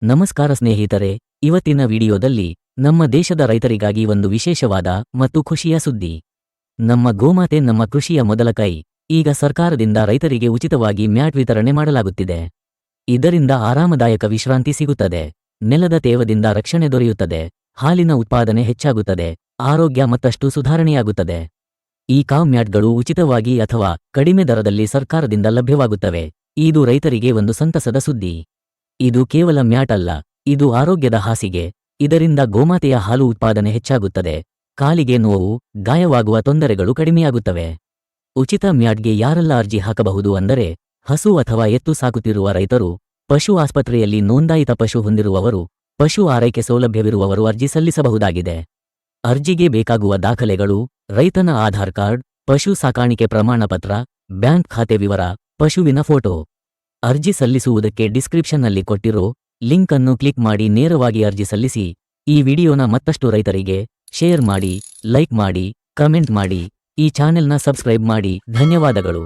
ನಮಸ್ಕಾರ ಸ್ನೇಹಿತರೆ, ಇವತ್ತಿನ ವಿಡಿಯೋದಲ್ಲಿ ನಮ್ಮ ದೇಶದ ರೈತರಿಗಾಗಿ ಒಂದು ವಿಶೇಷವಾದ ಮತ್ತು ಖುಷಿಯ ಸುದ್ದಿ. ನಮ್ಮ ಗೋಮಾತೆ ನಮ್ಮ ಕೃಷಿಯ ಮೊದಲ ಕೈ. ಈಗ ಸರ್ಕಾರದಿಂದ ರೈತರಿಗೆ ಉಚಿತವಾಗಿ ಮ್ಯಾಟ್ ವಿತರಣೆ ಮಾಡಲಾಗುತ್ತಿದೆ. ಇದರಿಂದ ಆರಾಮದಾಯಕ ವಿಶ್ರಾಂತಿ ಸಿಗುತ್ತದೆ, ನೆಲದ ತೇವದಿಂದ ರಕ್ಷಣೆ ದೊರೆಯುತ್ತದೆ, ಹಾಲಿನ ಉತ್ಪಾದನೆ ಹೆಚ್ಚಾಗುತ್ತದೆ, ಆರೋಗ್ಯ ಮತ್ತಷ್ಟು ಸುಧಾರಣೆಯಾಗುತ್ತದೆ. ಈ ಕಾವ್ ಮ್ಯಾಟ್ಗಳು ಉಚಿತವಾಗಿ ಅಥವಾ ಕಡಿಮೆ ದರದಲ್ಲಿ ಸರ್ಕಾರದಿಂದ ಲಭ್ಯವಾಗುತ್ತವೆ. ಇದು ರೈತರಿಗೆ ಒಂದು ಸಂತಸದ ಸುದ್ದಿ. ಇದು ಕೇವಲ ಮ್ಯಾಟ್ ಅಲ್ಲ, ಇದು ಆರೋಗ್ಯದ ಹಾಸಿಗೆ. ಇದರಿಂದ ಗೋಮಾತೆಯ ಹಾಲು ಉತ್ಪಾದನೆ ಹೆಚ್ಚಾಗುತ್ತದೆ, ಕಾಲಿಗೆ ನೋವು, ಗಾಯವಾಗುವ ತೊಂದರೆಗಳು ಕಡಿಮೆಯಾಗುತ್ತವೆ. ಉಚಿತ ಮ್ಯಾಟ್ಗೆ ಯಾರೆಲ್ಲ ಅರ್ಜಿ ಹಾಕಬಹುದು ಅಂದರೆ, ಹಸು ಅಥವಾ ಎತ್ತು ಸಾಕುತ್ತಿರುವ ರೈತರು, ಪಶು ಆಸ್ಪತ್ರೆಯಲ್ಲಿ ನೋಂದಾಯಿತ ಪಶು ಹೊಂದಿರುವವರು, ಪಶು ಆರೈಕೆ ಸೌಲಭ್ಯವಿರುವವರು ಅರ್ಜಿ ಸಲ್ಲಿಸಬಹುದಾಗಿದೆ. ಅರ್ಜಿಗೆ ಬೇಕಾಗುವ ದಾಖಲೆಗಳು: ರೈತನ ಆಧಾರ್ ಕಾರ್ಡ್, ಪಶು ಸಾಕಾಣಿಕೆ ಪ್ರಮಾಣಪತ್ರ, ಬ್ಯಾಂಕ್ ಖಾತೆ ವಿವರ, ಪಶುವಿನ ಫೋಟೋ. ಅರ್ಜಿ ಸಲ್ಲಿಸುವುದಕ್ಕೆ ಡಿಸ್ಕ್ರಿಪ್ಷನ್ನಲ್ಲಿ ಕೊಟ್ಟಿರೋ ಲಿಂಕ್ ಅನ್ನು ಕ್ಲಿಕ್ ಮಾಡಿ ನೇರವಾಗಿ ಅರ್ಜಿ ಸಲ್ಲಿಸಿ. ಈ ವಿಡಿಯೋನ ಮತ್ತಷ್ಟು ರೈತರಿಗೆ ಶೇರ್ ಮಾಡಿ, ಲೈಕ್ ಮಾಡಿ, ಕಮೆಂಟ್ ಮಾಡಿ, ಈ ಚಾನೆಲ್ನ ಸಬ್ಸ್ಕ್ರೈಬ್ ಮಾಡಿ. ಧನ್ಯವಾದಗಳು.